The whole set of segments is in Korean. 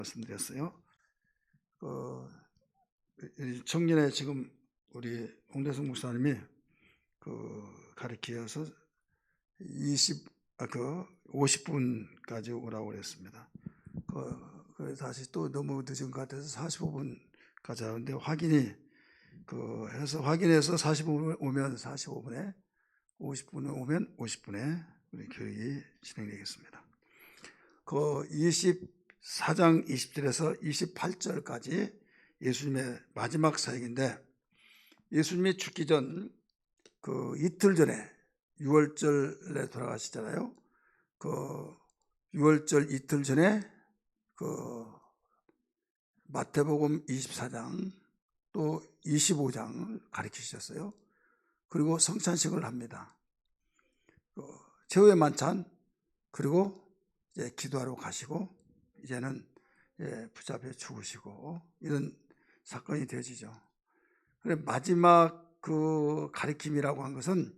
말씀드렸어요. 청년에 지금 우리 홍대성 목사님이 가르치어서 50분까지 오라고 그랬습니다. 그래서 다시 또 너무 늦은 것 같아서 45분까지 하는데 확인해서 45분 오면 45분에 50분 오면 50분에 우리 교육이 진행되겠습니다. 24장 20절에서 28절까지 예수님의 마지막 사역인데, 예수님이 죽기 전 이틀 전에 6월절에 돌아가시잖아요. 6월절 이틀 전에 마태복음 24장 또 25장을 가르치셨어요. 그리고 성찬식을 합니다. 최후의 만찬, 그리고 이제 기도하러 가시고 이제는 붙잡혀 죽으시고 이런 사건이 되어지죠. 그래 마지막 가르침이라고 한 것은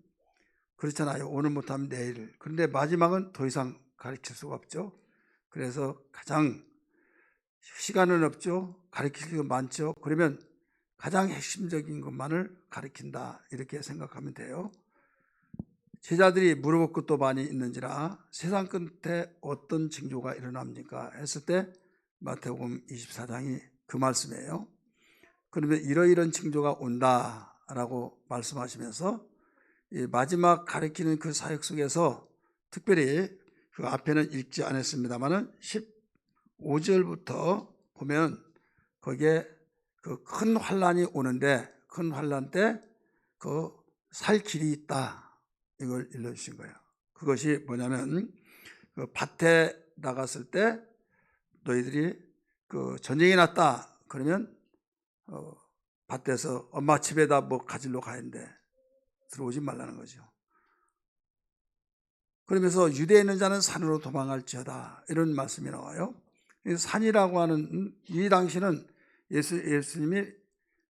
그렇잖아요. 오늘 못하면 내일. 그런데 마지막은 더 이상 가르칠 수가 없죠. 그래서 가장 시간은 없죠. 가르칠 게 많죠. 그러면 가장 핵심적인 것만을 가르친다, 이렇게 생각하면 돼요. 제자들이 물어볼 것도 많이 있는지라 세상 끝에 어떤 징조가 일어납니까 했을 때 마태복음 24장이 그 말씀이에요. 그러면 이러이런 징조가 온다라고 말씀하시면서 이 마지막 가르치는 그 사역 속에서 특별히 그 앞에는 읽지 않았습니다만은 15절부터 보면 거기에 큰 환란이 오는데, 큰 환란 때 살 길이 있다, 이걸 일러주신 거예요. 그것이 뭐냐면 밭에 나갔을 때 너희들이 전쟁이 났다 그러면 밭에서 엄마 집에다 뭐 가지러 가는데 들어오지 말라는 거죠. 그러면서 유대에 있는 자는 산으로 도망할지어다, 이런 말씀이 나와요. 산이라고 하는 이 당시는 예수님이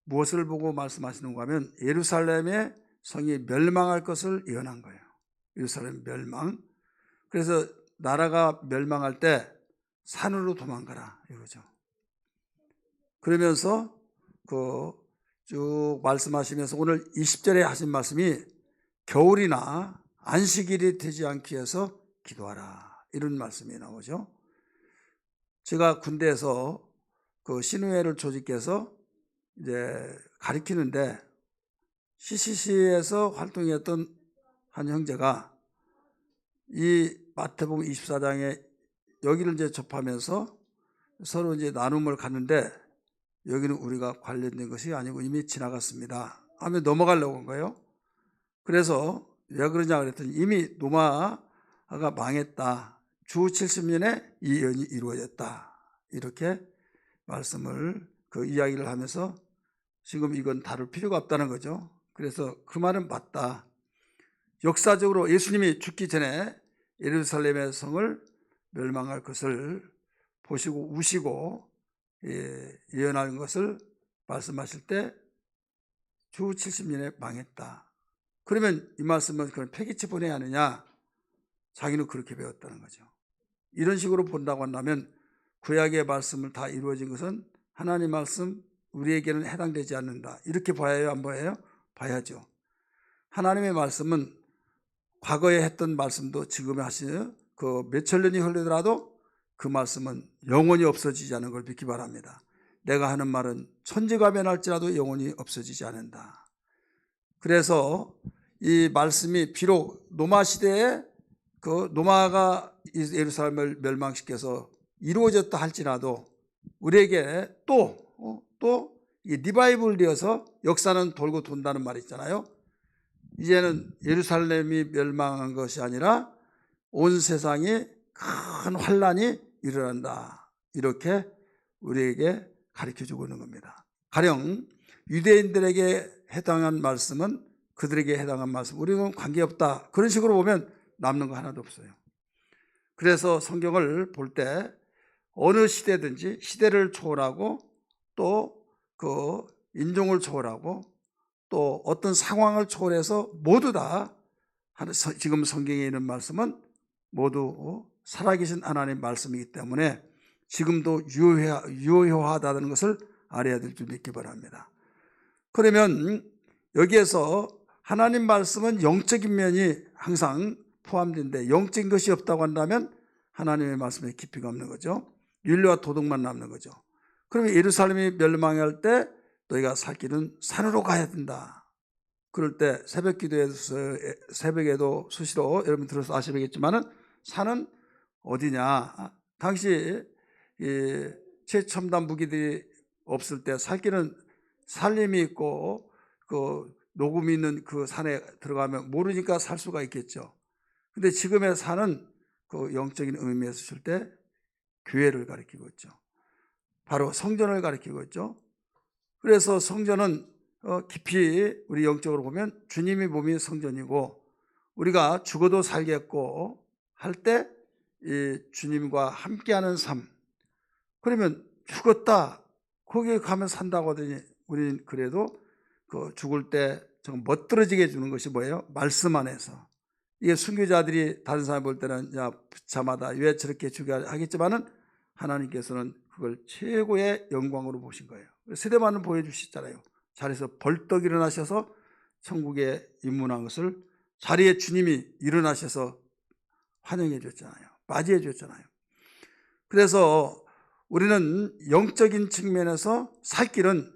무엇을 보고 말씀하시는가 하면 예루살렘의 성이 멸망할 것을 예언한 거예요. 예루살렘 멸망. 그래서 나라가 멸망할 때 산으로 도망가라, 이거죠. 그러면서 쭉 말씀하시면서 오늘 20절에 하신 말씀이 겨울이나 안식일이 되지 않기 위해서 기도하라, 이런 말씀이 나오죠. 제가 군대에서 신우회를 조직해서 이제 가르치는데 CCC에서 활동했던 한 형제가 이 마태복음 24장에 여기를 이제 접하면서 서로 이제 나눔을 갔는데, 여기는 우리가 관련된 것이 아니고 이미 지나갔습니다 하며 넘어가려고 한 거예요. 그래서 왜 그러냐 그랬더니 이미 노마가 망했다, 주 70년에 이 예언이 이루어졌다, 이렇게 말씀을 이야기를 하면서 지금 이건 다룰 필요가 없다는 거죠. 그래서 그 말은 맞다. 역사적으로 예수님이 죽기 전에 예루살렘의 성을 멸망할 것을 보시고 우시고 예언하는 것을 말씀하실 때 주 70년에 망했다. 그러면 이 말씀은 그건 폐기치 보내야 하느냐? 자기는 그렇게 배웠다는 거죠. 이런 식으로 본다고 한다면 구약의 말씀을 다 이루어진 것은 하나님 말씀 우리에게는 해당되지 않는다, 이렇게 봐야 해요, 안 봐야요? 봐야죠. 하나님의 말씀은 과거에 했던 말씀도 지금에 하시는 몇천 년이 흘러더라도 그 말씀은 영원히 없어지지 않은 걸 믿기 바랍니다. 내가 하는 말은 천지가 변할지라도 영원히 없어지지 않는다. 그래서 이 말씀이 비록 노마 시대에 노마가 예루살렘을 멸망시켜서 이루어졌다 할지라도 우리에게 또 리바이벌 되어서 역사는 돌고 돈다는 말이 있잖아요. 이제는 예루살렘이 멸망한 것이 아니라 온 세상에 큰 환란이 일어난다, 이렇게 우리에게 가르쳐주고 있는 겁니다. 가령 유대인들에게 해당한 말씀은 그들에게 해당한 말씀, 우리는 관계없다, 그런 식으로 보면 남는 거 하나도 없어요. 그래서 성경을 볼 때 어느 시대든지 시대를 초월하고 또 인종을 초월하고 또 어떤 상황을 초월해서 모두 다 지금 성경에 있는 말씀은 모두 살아계신 하나님의 말씀이기 때문에 지금도 유효하다는 것을 알아야 될 줄 믿기 바랍니다. 그러면 여기에서 하나님 말씀은 영적인 면이 항상 포함된데 영적인 것이 없다고 한다면 하나님의 말씀에 깊이가 없는 거죠. 윤리와 도덕만 남는 거죠. 그러면 예루살렘이 멸망할 때 너희가 살 길은 산으로 가야 된다. 그럴 때 새벽에도 수시로 여러분 들어서 아시겠지만은 산은 어디냐? 당시 최첨단 무기들이 없을 때 살 길은 산림이 있고 그 녹음이 있는 그 산에 들어가면 모르니까 살 수가 있겠죠. 근데 지금의 산은 그 영적인 의미에서 줄 때 교회를 가리키고 있죠. 바로 성전을 가리키고 있죠. 그래서 성전은 깊이 우리 영적으로 보면 주님의 몸이 성전이고 우리가 죽어도 살겠고 할 때 이 주님과 함께하는 삶. 그러면 죽었다 거기에 가면 산다고 하더니 우리는 그래도 그 죽을 때 좀 멋들어지게 해주는 것이 뭐예요? 말씀 안에서. 이게 순교자들이 다른 사람 볼 때는 야 부참하다 왜 저렇게 죽여야 하겠지만은 하나님께서는 그걸 최고의 영광으로 보신 거예요. 세대만은 보여주시잖아요. 자리에서 벌떡 일어나셔서 천국에 입문한 것을 자리에 주님이 일어나셔서 환영해 줬잖아요. 맞이해 줬잖아요. 그래서 우리는 영적인 측면에서 살 길은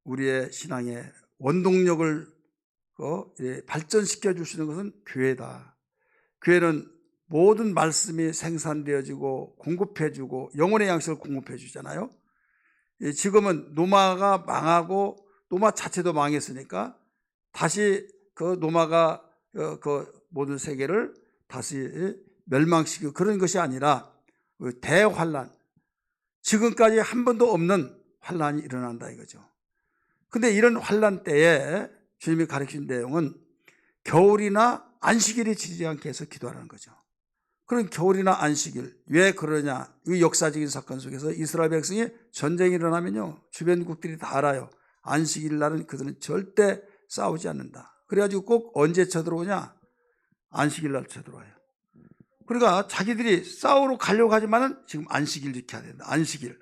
우리의 신앙의 원동력을 발전시켜 주시는 것은 교회다. 교회는 모든 말씀이 생산되어지고 공급해주고 영혼의 양식을 공급해 주잖아요. 지금은 노마가 망하고 노마 자체도 망했으니까 다시 그 노마가 그 모든 세계를 다시 멸망시키고 그런 것이 아니라 대환란, 지금까지 한 번도 없는 환란이 일어난다 이거죠. 근데 이런 환란 때에 주님이 가르친 내용은 겨울이나 안식일이 지지 않게 해서 기도하라는 거죠. 그런 겨울이나 안식일 왜 그러냐? 이 역사적인 사건 속에서 이스라엘 백성이 전쟁이 일어나면요 주변국들이 다 알아요. 안식일 날은 그들은 절대 싸우지 않는다. 그래가지고 꼭 언제 쳐들어오냐? 안식일 날 쳐들어와요. 그러니까 자기들이 싸우러 가려고 하지만은 지금 안식일 지켜야 된다.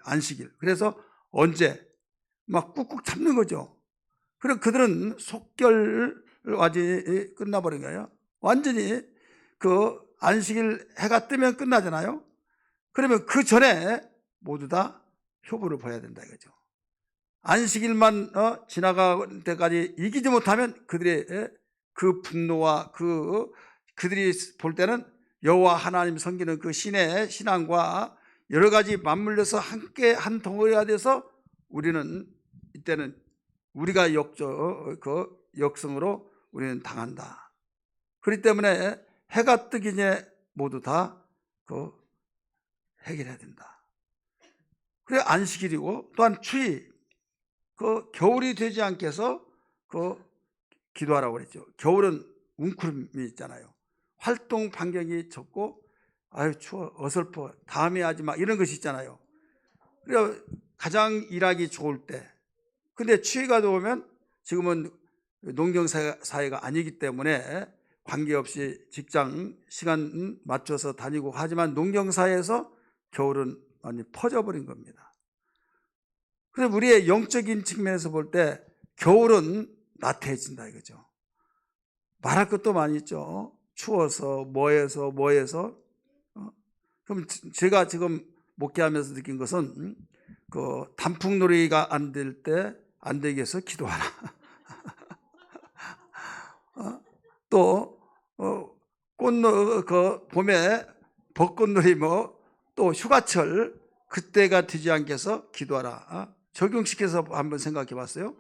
안식일. 그래서 언제 막 꾹꾹 참는 거죠. 그리고 그들은 속결까지 끝나버린 거예요. 완전히 그 안식일 해가 뜨면 끝나잖아요. 그러면 그 전에 모두 다 효부를 봐야 된다 이거죠. 안식일만 지나갈 때까지 이기지 못하면 그들의 그 분노와 그들이 볼 때는 여호와 하나님 섬기는 그 신의 신앙과 여러 가지 맞물려서 함께 한 덩어리가 돼서 우리는 이때는 우리가 역성으로 우리는 당한다. 그렇기 때문에 해가 뜨기 전에 모두 다 해결해야 된다. 그래 안식일이고 또한 추위 겨울이 되지 않게 해서 기도하라고 그랬죠. 겨울은 웅크림이 있잖아요. 활동 반경이 적고 아유 추워 어설퍼 다음에 하지 마 이런 것이 있잖아요. 그래 가장 일하기 좋을 때 근데 추위가 들어오면 지금은 농경사회가 아니기 때문에 관계없이 직장 시간 맞춰서 다니고 하지만 농경사회에서 겨울은 완전히 퍼져버린 겁니다. 그래서 우리의 영적인 측면에서 볼 때 겨울은 나태해진다 이거죠. 말할 것도 많이 있죠. 추워서 뭐해서 그럼 제가 지금 목회하면서 느낀 것은 단풍놀이가 안 될 때 안 되게 해서 기도하라. 또 봄에 벚꽃놀이 또 휴가철 그때가 되지 않게 해서 기도하라. 적용시켜서 한번 생각해 봤어요.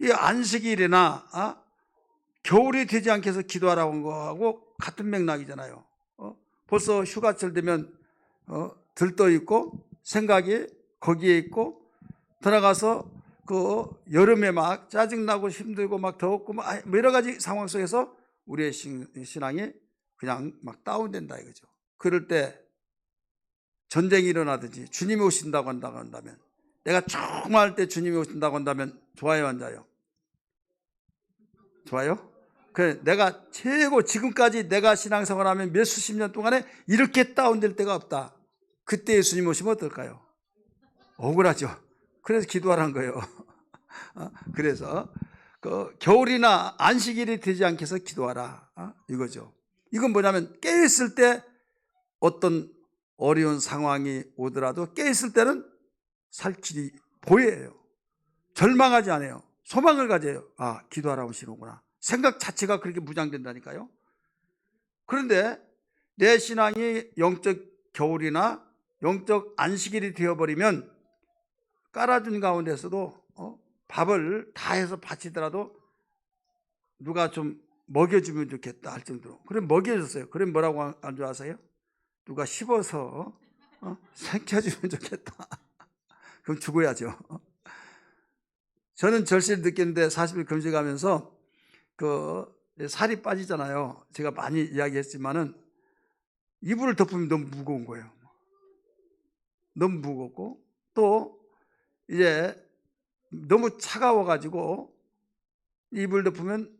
이 안식일이나 겨울이 되지 않게 해서 기도하라고 한 거하고 같은 맥락이잖아요. 벌써 휴가철 되면 들떠 있고 생각이 거기에 있고 들어가서 여름에 막 짜증나고 힘들고 막 더웠고 막 여러 가지 상황 속에서 우리의 신앙이 그냥 막 다운된다 이거죠. 그럴 때 전쟁이 일어나든지 주님이 오신다고 한다면 내가 충만할 때 주님이 오신다고 한다면 좋아요 안 좋아요? 좋아요? 그래 내가 최고 지금까지 내가 신앙생활하면 몇 수십 년 동안에 이렇게 다운될 때가 없다. 그때 예수님 오시면 어떨까요? 억울하죠. 그래서 기도하라는 거예요. 그래서 그 겨울이나 안식일이 되지 않게 해서 기도하라, 이거죠. 이건 뭐냐면 깨있을 때 어떤 어려운 상황이 오더라도 깨있을 때는 살 길이 보여요. 절망하지 않아요. 소망을 가져요. 기도하라고 하시는구나. 생각 자체가 그렇게 무장된다니까요. 그런데 내 신앙이 영적 겨울이나 영적 안식일이 되어버리면 깔아준 가운데서도 밥을 다 해서 바치더라도 누가 좀 먹여주면 좋겠다 할 정도로. 그럼 먹여줬어요. 그럼 뭐라고 안 좋아하세요? 누가 씹어서 생켜주면 좋겠다. 그럼 죽어야죠. 저는 절실히 느꼈는데 40일 금식하면서 그 살이 빠지잖아요. 제가 많이 이야기했지만은 이불을 덮으면 너무 무거운 거예요. 너무 무겁고 또 이제 너무 차가워가지고 이불 덮으면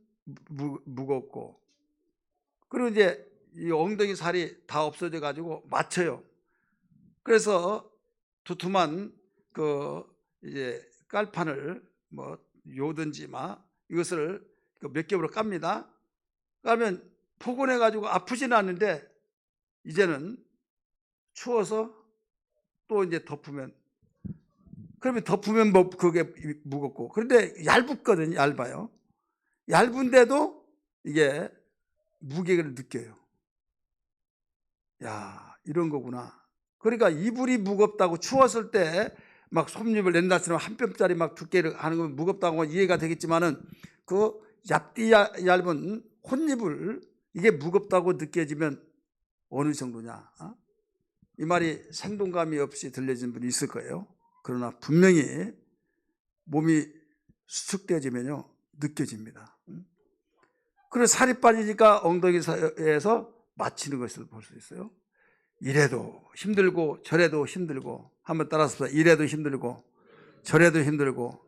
무겁고 그리고 이제 이 엉덩이 살이 다 없어져 가지고 맞춰요. 그래서 두툼한 그 이제 깔판을 뭐 요든지 이것을 몇 겹으로 깝니다. 그러면 포근해 가지고 아프지는 않는데 이제는 추워서 또 이제 덮으면 그러면 덮으면 뭐 그게 무겁고 그런데 얇거든요. 얇아요. 얇은데도 이게 무게를 느껴요. 야, 이런 거구나. 그러니까 이불이 무겁다고 추웠을 때 막 솜잎을 낸다처럼 한 뼘짜리 막 두께를 하는 건 무겁다고 이해가 되겠지만은 그 얇은 혼잎을 이게 무겁다고 느껴지면 어느 정도냐? 이 말이 생동감이 없이 들려진 분이 있을 거예요. 그러나 분명히 몸이 수축되어지면요 느껴집니다. 그리고 살이 빠지니까 엉덩이에서 맞히는 것을 볼 수 있어요. 이래도 힘들고 저래도 힘들고 한번 따라서 봅시다. 이래도 힘들고 저래도 힘들고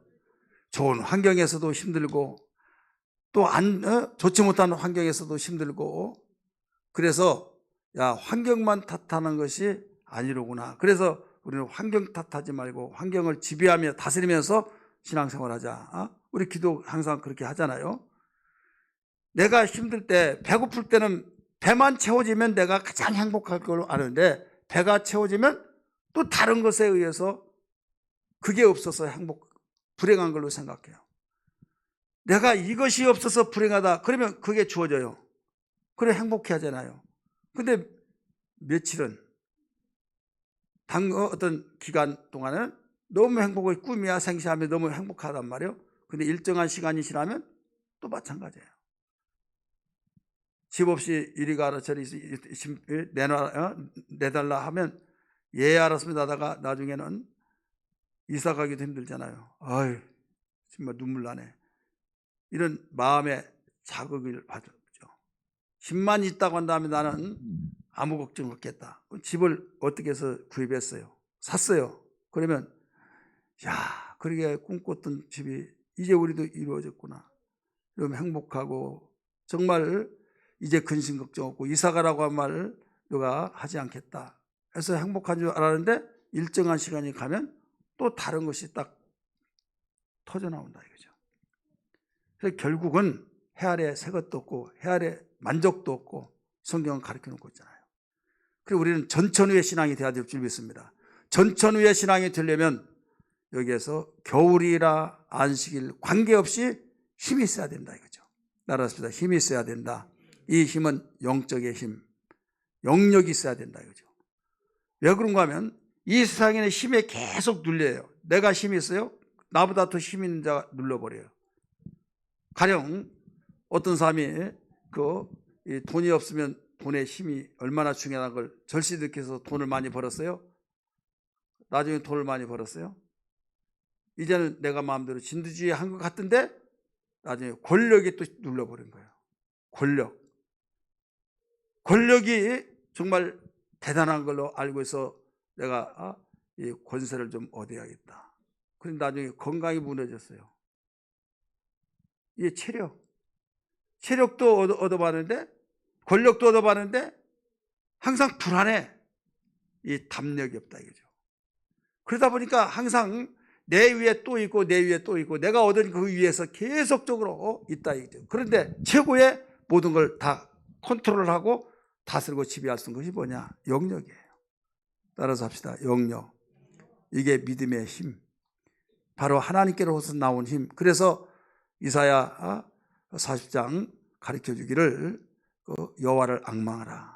좋은 환경에서도 힘들고 또 좋지 못한 환경에서도 힘들고 그래서 야 환경만 탓하는 것이 아니로구나. 그래서 우리는 환경 탓하지 말고 환경을 지배하며 다스리면서 신앙생활하자. 우리 기도 항상 그렇게 하잖아요. 내가 힘들 때 배고플 때는 배만 채워지면 내가 가장 행복할 걸로 아는데 배가 채워지면 또 다른 것에 의해서 그게 없어서 불행한 걸로 생각해요. 내가 이것이 없어서 불행하다 그러면 그게 주어져요. 그래 행복해 하잖아요. 근데 며칠은 어떤 기간 동안은 너무 행복해 꿈이야 생시하며 너무 행복하단 말이에요. 근데 일정한 시간이 지나면 또 마찬가지예요. 집 없이 이리 가라 저리 내달라 하면 예 알았습니다 하다가 나중에는 이사 가기도 힘들잖아요. 아유 정말 눈물 나네. 이런 마음의 자극을 받죠. 집만 있다고 한 다음에 나는 아무 걱정 없겠다. 집을 어떻게 해서 구입했어요? 샀어요. 그러면 야 그러게 꿈꿨던 집이 이제 우리도 이루어졌구나. 그러면 행복하고 정말 이제 근심 걱정 없고 이사 가라고 한 말을 누가 하지 않겠다. 그래서 행복한 줄 알았는데 일정한 시간이 가면 또 다른 것이 딱 터져 나온다 이거죠. 그래서 결국은 해 아래 새 것도 없고 해 아래 만족도 없고 성경은 가르쳐 놓고 있잖아요. 그리고 우리는 전천후의 신앙이 되어야 될 줄 믿습니다. 전천후의 신앙이 되려면 여기에서 겨울이라 안식일 관계없이 힘이 있어야 된다 이거죠. 따라합시다. 힘이 있어야 된다. 이 힘은 영적의 힘, 영역이 있어야 된다 이거죠. 왜 그런가 하면 이 세상에는 힘에 계속 눌려요. 내가 힘이 있어요? 나보다 더 힘 있는 자가 눌러버려요. 가령 어떤 사람이 돈이 없으면 돈의 힘이 얼마나 중요한 걸 절실히 느껴서 돈을 많이 벌었어요. 나중에 돈을 많이 벌었어요. 이제는 내가 마음대로 진두지휘 한 것 같은데 나중에 권력이 또 눌러버린 거예요. 권력이 정말 대단한 걸로 알고 있어 내가 이 권세를 좀 얻어야겠다. 그런데 나중에 건강이 무너졌어요. 이게 체력도 얻어봤는데 권력도 얻어봤는데 항상 불안해. 이 담력이 없다 이거죠. 그러다 보니까 항상 내 위에 또 있고 내 위에 또 있고 내가 얻은 그 위에서 계속적으로 있다 이거죠. 그런데 최고의 모든 걸 다 컨트롤하고 다스리고 지배할 수 있는 것이 뭐냐? 영역이에요. 따라서 합시다. 영역. 이게 믿음의 힘. 바로 하나님께로부터 나온 힘. 그래서 이사야 40장 가르쳐 주기를 여호와를 앙망하라.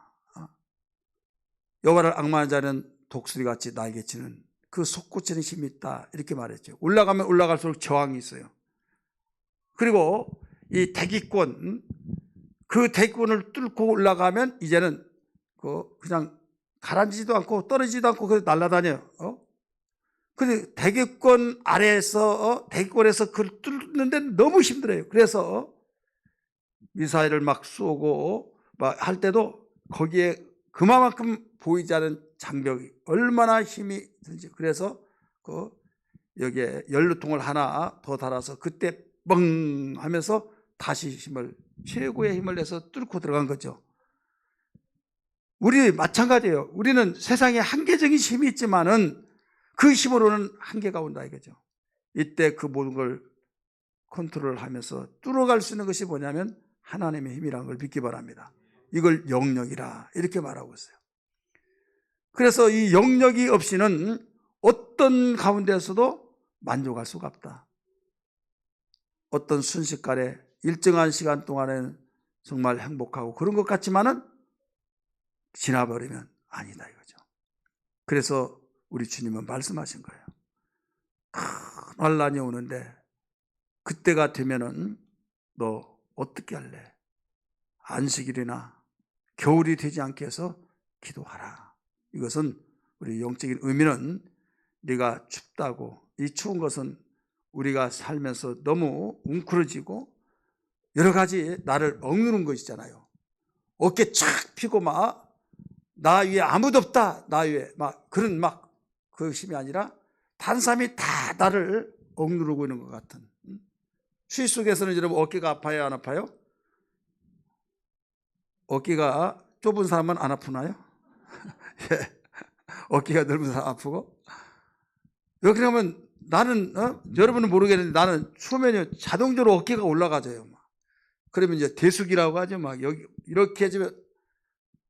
여호와를 앙망하는 자는 독수리같이 날개치는 그 솟구치는 힘이 있다 이렇게 말했죠. 올라가면 올라갈수록 저항이 있어요. 그리고 이 대기권, 그 대기권을 뚫고 올라가면 이제는 그냥 가라앉지도 않고 떨어지지도 않고 그냥 날아다녀요. 근데 대기권 아래에서 대기권에서 그걸 뚫는데 너무 힘들어요. 그래서 미사일을 막 쏘고 막 할 때도 거기에 그만큼 보이지 않은 장벽이 얼마나 힘이 드는지. 그래서 여기에 연료통을 하나 더 달아서 그때 뻥 하면서 다시 힘을, 최고의 힘을 내서 뚫고 들어간 거죠. 우리 마찬가지예요. 우리는 세상에 한계적인 힘이 있지만은 그 힘으로는 한계가 온다 이거죠. 이때 그 모든 걸 컨트롤하면서 뚫어갈 수 있는 것이 뭐냐면 하나님의 힘이라는 걸 믿기 바랍니다. 이걸 영역이라 이렇게 말하고 있어요. 그래서 이 영역이 없이는 어떤 가운데서도 만족할 수가 없다. 어떤 순식간에 일정한 시간 동안에는 정말 행복하고 그런 것 같지만은 지나버리면 아니다 이거죠. 그래서 우리 주님은 말씀하신 거예요. 큰 환난이 오는데 그때가 되면은 너 어떻게 할래? 안식일이나 겨울이 되지 않게 해서 기도하라. 이것은 우리 영적인 의미는 네가 춥다고, 이 추운 것은 우리가 살면서 너무 웅크러지고 여러 가지 나를 억누른 것이잖아요. 어깨 쫙 펴고 막 나 위에 아무도 없다, 나 위에 막 그런 막 그 힘이 아니라 다른 사람이 다 나를 억누르고 있는 것 같은. 추위 속에서는 여러분 어깨가 아파요, 안 아파요? 어깨가 좁은 사람은 안 아프나요? 예. 어깨가 넓은 사람 아프고. 왜 그러냐면 나는 여러분은 모르겠는데 나는 추우면 자동적으로 어깨가 올라가져요. 그러면 이제 대숙이라고 하죠. 막 여기 이렇게 해주면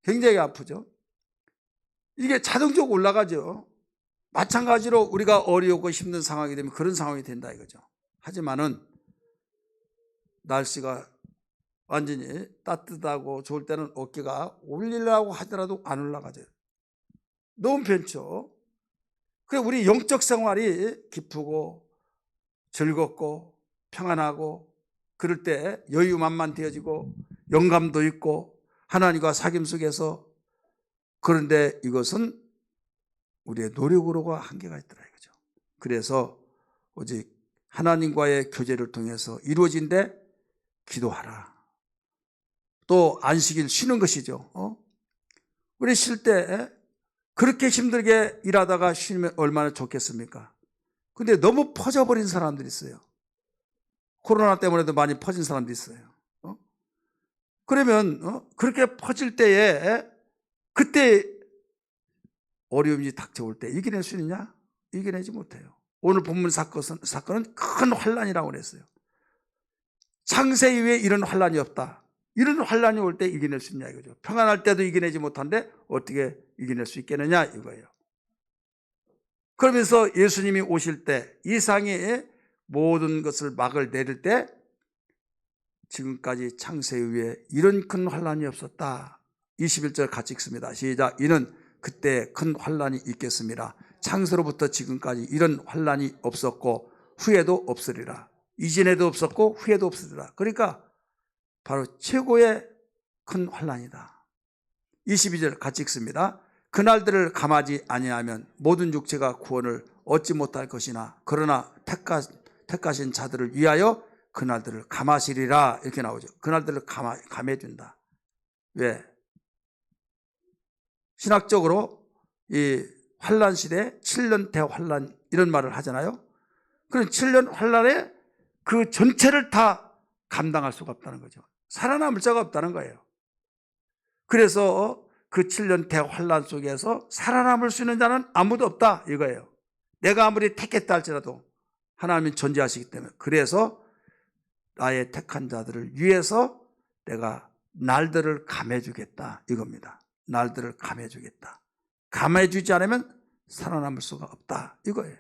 굉장히 아프죠. 이게 자동적으로 올라가죠. 마찬가지로 우리가 어려우고 힘든 상황이 되면 그런 상황이 된다 이거죠. 하지만은 날씨가 완전히 따뜻하고 좋을 때는 어깨가 올리려고 하더라도 안 올라가죠. 너무 편죠. 그래 우리 영적 생활이 기쁘고 즐겁고 평안하고 그럴 때 여유만만되어지고 영감도 있고 하나님과 사귐 속에서. 그런데 이것은 우리의 노력으로가 한계가 있더라 이거죠. 그래서 오직 하나님과의 교제를 통해서 이루어진데 기도하라. 또 안식일 쉬는 것이죠. 우리 쉴 때 그렇게 힘들게 일하다가 쉬면 얼마나 좋겠습니까? 근데 너무 퍼져버린 사람들이 있어요. 코로나 때문에도 많이 퍼진 사람들이 있어요. 그러면 그렇게 퍼질 때에 그때 어려움이 닥쳐올 때 이겨낼 수 있느냐? 이겨내지 못해요. 오늘 본문 사건은 큰 환난이라고 그랬어요. 창세 이후에 이런 환난이 없다. 이런 환난이 올 때 이겨낼 수 있냐 이거죠. 평안할 때도 이겨내지 못한데 어떻게 이겨낼 수 있겠느냐 이거예요. 그러면서 예수님이 오실 때 이 세상에 모든 것을 막을 내릴 때 지금까지 창세 이후에 이런 큰 환난이 없었다. 21절 같이 읽습니다. 시작. 이는 그때 큰 환난이 있겠습니다. 창세로부터 지금까지 이런 환난이 없었고 후에도 없으리라. 이전에도 없었고 후에도 없으리라. 그러니까 바로 최고의 큰 환난이다. 22절 같이 읽습니다. 그날들을 감하지 아니하면 모든 육체가 구원을 얻지 못할 것이나 그러나 택하신 자들을 위하여 그날들을 감하시리라. 이렇게 나오죠. 그날들을 감해준다. 왜? 신학적으로 이 환난 시대 7년 대환난 이런 말을 하잖아요. 그럼 7년 환난에 그 전체를 다 감당할 수가 없다는 거죠. 살아남을 자가 없다는 거예요. 그래서 그 7년 대환란 속에서 살아남을 수 있는 자는 아무도 없다 이거예요. 내가 아무리 택했다 할지라도 하나님이 존재하시기 때문에, 그래서 나의 택한 자들을 위해서 내가 날들을 감해주겠다 이겁니다. 날들을 감해주겠다. 감해주지 않으면 살아남을 수가 없다 이거예요.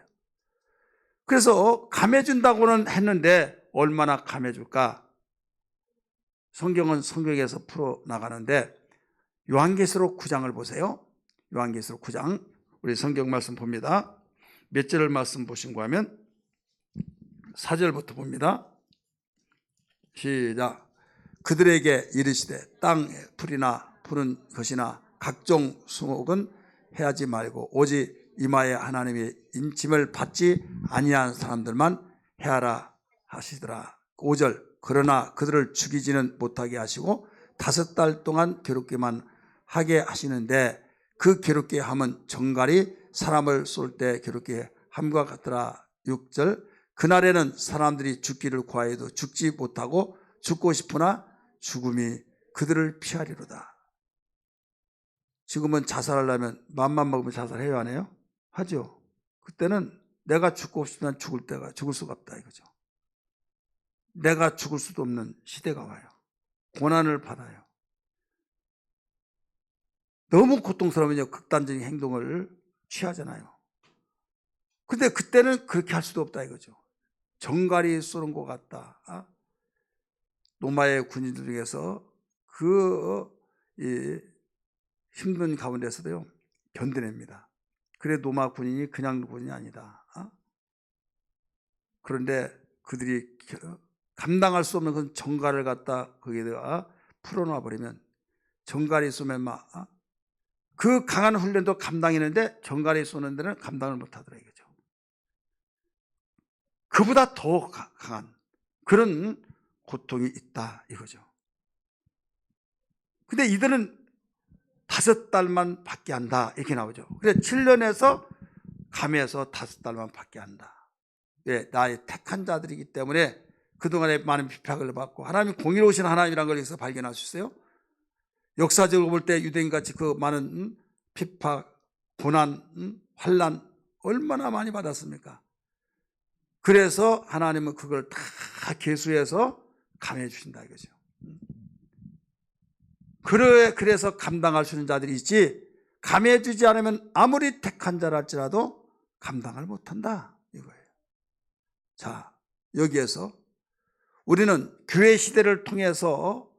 그래서 감해준다고는 했는데 얼마나 감해줄까? 성경은 성경에서 풀어나가는데 요한계시록 9장을 보세요. 요한계시록 9장 우리 성경 말씀 봅니다. 몇 절을 말씀 보신가 하면 4절부터 봅니다. 시작. 그들에게 이르시되 땅에 풀이나 푸른 것이나 각종 수목은 해하지 말고 오직 이마에 하나님의 인침을 받지 아니한 사람들만 해하라 하시더라. 5절. 그러나 그들을 죽이지는 못하게 하시고 5달 동안 괴롭게만 하게 하시는데 그 괴롭게 함은 정갈이 사람을 쏠 때 괴롭게 함과 같더라. 6절. 그날에는 사람들이 죽기를 구하여도 죽지 못하고 죽고 싶으나 죽음이 그들을 피하리로다. 지금은 자살하려면 맘만 먹으면 자살해요, 안 해요? 하죠. 그때는 내가 죽고 싶으면 죽을 수가 없다 이거죠. 내가 죽을 수도 없는 시대가 와요. 고난을 받아요. 너무 고통스러우면 극단적인 행동을 취하잖아요. 근데 그때는 그렇게 할 수도 없다 이거죠. 정갈이 쏘는 것 같다. 로마의 군인들 중에서 힘든 가운데서도요 견뎌냅니다. 그래 로마 군인이 그냥 군인이 아니다. 그런데 그들이 감당할 수 없는 그 정갈을 갖다 거기다가 풀어놔 버리면 정갈이 쏘면 그 강한 훈련도 감당했는데 정갈이 쏘는 데는 감당을 못하더라 이거죠. 그보다 더 강한 그런 고통이 있다 이거죠. 근데 이들은 5달만 받게 한다 이렇게 나오죠. 그래 7년에서 감해서 5달만 받게 한다. 왜? 나의 택한 자들이기 때문에 그동안에 많은 비판을 받고 하나님이 공의로우신 하나님이라는 걸 여기서 발견할 수 있어요. 역사적으로 볼 때 유대인같이 그 많은 핍박, 고난, 환난 얼마나 많이 받았습니까? 그래서 하나님은 그걸 다 계수해서 감해 주신다 이거죠. 그래서 감당할 수 있는 자들이 있지 감해 주지 않으면 아무리 택한 자랄지라도 감당을 못한다 이거예요. 자, 여기에서 우리는 교회 시대를 통해서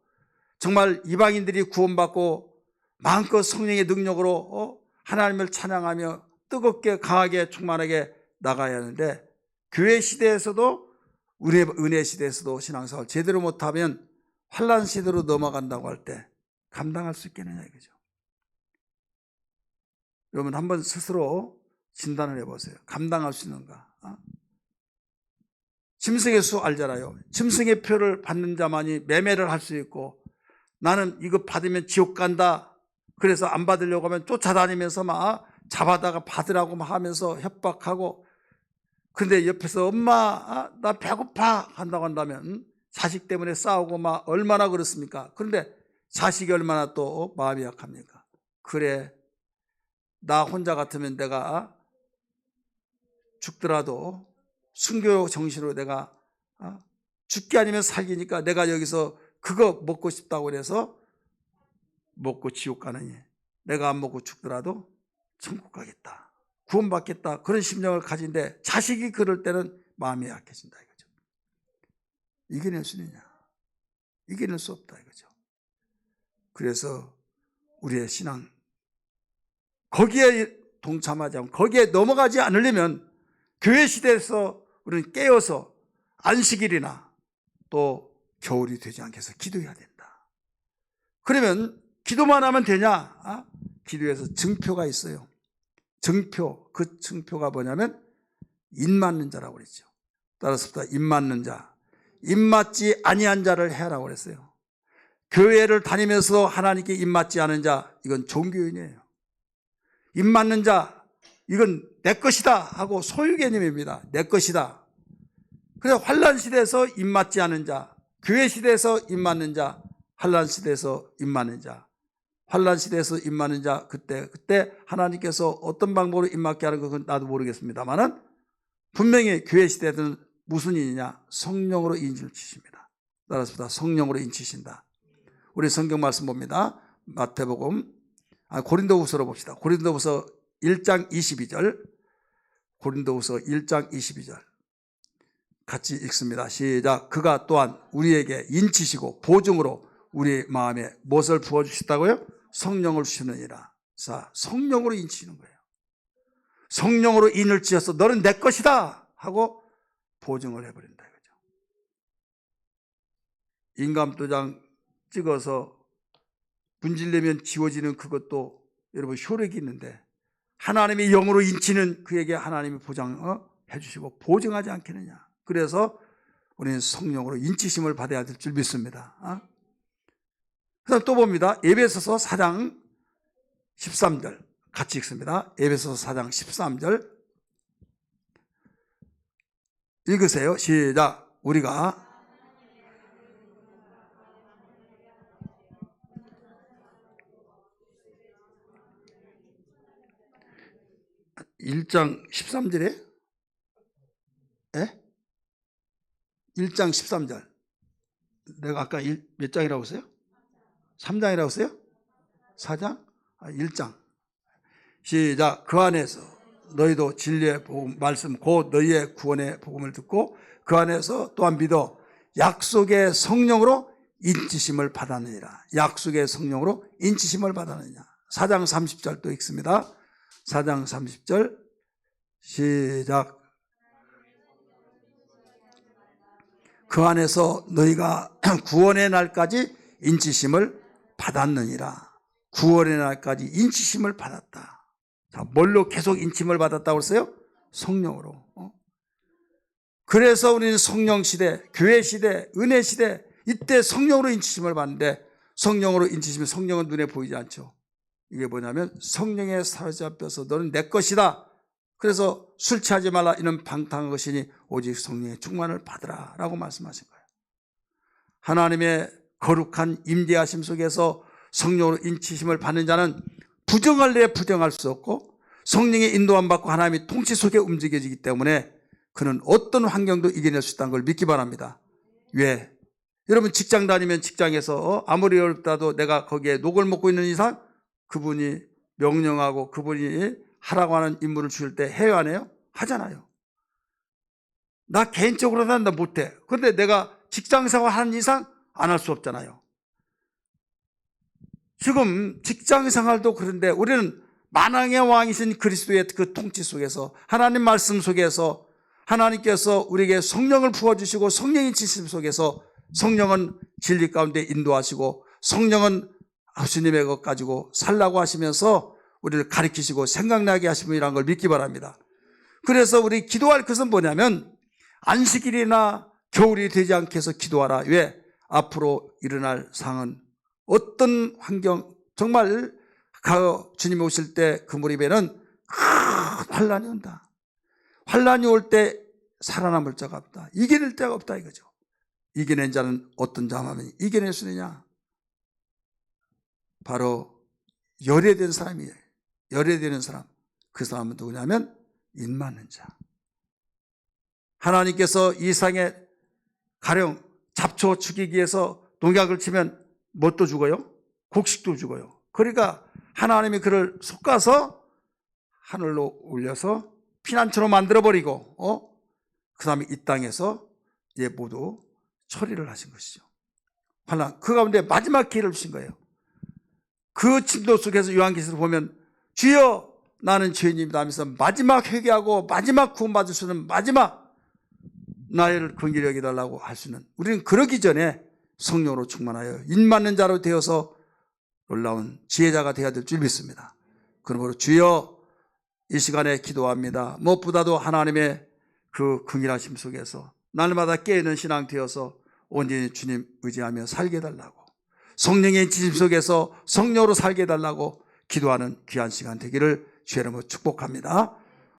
정말 이방인들이 구원받고 마음껏 성령의 능력으로 하나님을 찬양하며 뜨겁게 강하게 충만하게 나가야 하는데, 교회 시대에서도 우리의 은혜 시대에서도 신앙생활 제대로 못하면 환난 시대로 넘어간다고 할 때 감당할 수 있겠느냐 이거죠. 여러분 한번 스스로 진단을 해보세요. 감당할 수 있는가? 짐승의 수 알잖아요. 짐승의 표를 받는 자만이 매매를 할 수 있고, 나는 이거 받으면 지옥 간다 그래서 안 받으려고 하면 쫓아다니면서 막 잡아다가 받으라고 하면서 협박하고, 그런데 옆에서 엄마 나 배고파 한다고 한다면 자식 때문에 싸우고 막 얼마나 그렇습니까? 그런데 자식이 얼마나 또 마음이 약합니까? 그래 나 혼자 같으면 내가 죽더라도 순교 정신으로 내가 죽기 아니면 살기니까 내가 여기서 그거 먹고 싶다고 그래서 먹고 지옥 가느니 내가 안 먹고 죽더라도 천국 가겠다, 구원받겠다, 그런 심정을 가진데 자식이 그럴 때는 마음이 약해진다 이거죠. 이겨낼 수 있느냐? 이겨낼 수 없다 이거죠. 그래서 우리의 신앙 거기에 동참하지 않고 거기에 넘어가지 않으려면 교회 시대에서 우리는 깨어서 안식일이나 또 겨울이 되지 않게 해서 기도해야 된다. 그러면 기도만 하면 되냐? 기도에서 증표가 있어요. 증표, 그 증표가 뭐냐면 입 맞는 자라고 그랬죠. 따라서 입 맞는 자, 입 맞지 아니한 자를 해라고 그랬어요. 교회를 다니면서 하나님께 입 맞지 않은 자, 이건 종교인이에요. 입 맞는 자, 이건 내 것이다 하고 소유 개념입니다. 내 것이다. 그래서 환난 시대에서 입 맞지 않은 자, 교회 시대에서 입 맞는 자, 환난 시대에서 입 맞는 자, 환난 시대에서 임하는 자 그때 하나님께서 어떤 방법으로 임맞게 하는 것은 나도 모르겠습니다만은 분명히 교회 시대에는 무슨 인이냐? 성령으로 인치를 치십니다. 따라서 성령으로 인치신다. 우리 성경 말씀 봅니다. 마태복음 고린도후서로 봅시다. 고린도후서 1장 22절. 고린도후서 1장 22절. 같이 읽습니다. 시작. 그가 또한 우리에게 인치시고 보증으로 우리 마음에 무엇을 부어주시다고요? 성령을 주시느니라. 자, 성령으로 인치는 거예요. 성령으로 인을 지어서 너는 내 것이다 하고 보증을 해버린다 이거죠. 인감도장 찍어서 문질내면 지워지는 그것도 여러분 효력이 있는데 하나님의 영으로 인치는 그에게 하나님이 보장해 주시고 보증하지 않겠느냐. 그래서 우리는 성령으로 인치심을 받아야 될 줄 믿습니다. 그 다음 또 봅니다. 에베소서 4장 13절 같이 읽습니다. 에베소서 4장 13절 읽으세요. 시작. 우리가 1장 13절에 1장 13절 내가 아까 몇 장이라고 했어요? 3장이라고 했어요? 4장? 1장 시작. 그 안에서 너희도 진리의 복음 말씀 곧 너희의 구원의 복음을 듣고 그 안에서 또한 믿어 약속의 성령으로 인치심을 받았느니라. 약속의 성령으로 인치심을 받았느냐. 4장 30절 또 읽습니다. 4장 30절 시작. 그 안에서 너희가 구원의 날까지 인치심을 받았느니라. 구원의 날까지 인치심을 받았다. 자, 뭘로 계속 인침을 받았다고 그랬어요? 성령으로. 그래서 우리는 성령 시대, 교회 시대, 은혜 시대 이때 성령으로 인치심을 받는데 성령으로 인치시면 성령은 눈에 보이지 않죠. 이게 뭐냐면 성령에 사로잡혀서 너는 내 것이다. 그래서 술 취하지 말라 이는 방탕한 것이니 오직 성령의 충만을 받으라 라고 말씀하신 거예요. 하나님의 거룩한 임재하심 속에서 성령으로 인치심을 받는 자는 부정할래 부정할 수 없고 성령의 인도함 받고 하나님의 통치 속에 움직여지기 때문에 그는 어떤 환경도 이겨낼 수 있다는 걸 믿기 바랍니다. 왜? 여러분 직장 다니면 직장에서 아무리 어렵다도 내가 거기에 녹을 먹고 있는 이상 그분이 명령하고 그분이 하라고 하는 임무를 주실 때 해요 안 해요? 하잖아요. 나 개인적으로는 나 못해. 그런데 내가 직장생활 하는 이상 안 할 수 없잖아요. 지금 직장생활도 그런데 우리는 만왕의 왕이신 그리스도의 그 통치 속에서 하나님 말씀 속에서 하나님께서 우리에게 성령을 부어주시고 성령의 지심 속에서 성령은 진리 가운데 인도하시고 성령은 예수님의 것 가지고 살라고 하시면서 우리를 가르치시고 생각나게 하심이라는 걸 믿기 바랍니다. 그래서 우리 기도할 것은 뭐냐면 안식일이나 겨울이 되지 않게 해서 기도하라. 왜? 앞으로 일어날 상은 어떤 환경 정말 주님이 오실 때 그 무렵에는 큰 환란이 온다. 환란이 올 때 살아남을 자가 없다. 이겨낼 자가 없다 이거죠. 이겨낸 자는 어떤 자면 이겨낼 수 있느냐? 바로 열애된 사람이에요. 열애되는 사람. 그 사람은 누구냐면 인 맞는 자. 하나님께서 이 세상에 가령 잡초 죽이기 위해서 농약을 치면 뭣도 죽어요? 곡식도 죽어요. 그러니까 하나님이 그를 솎아서 하늘로 올려서 피난처로 만들어버리고 그 다음에 이 땅에서 이제 모두 처리를 하신 것이죠. 환난 그 가운데 마지막 기회를 주신 거예요. 그 진도 속에서 요한계시를 보면 주여 나는 죄인입니다 하면서 마지막 회개하고 마지막 구원받을 수 있는 마지막 나를 긍휼히 여기달라고 할 수 있는 우리는 그러기 전에 성령으로 충만하여 인 맞는 자로 되어서 놀라운 지혜자가 되어야 될 줄 믿습니다. 그러므로 주여 이 시간에 기도합니다. 무엇보다도 하나님의 그 긍휼하심 속에서 날마다 깨어있는 신앙 되어서 온전히 주님 의지하며 살게 해달라고 성령의 지심 속에서 성령으로 살게 해달라고 기도하는 귀한 시간 되기를 주의 이름으로 축복합니다.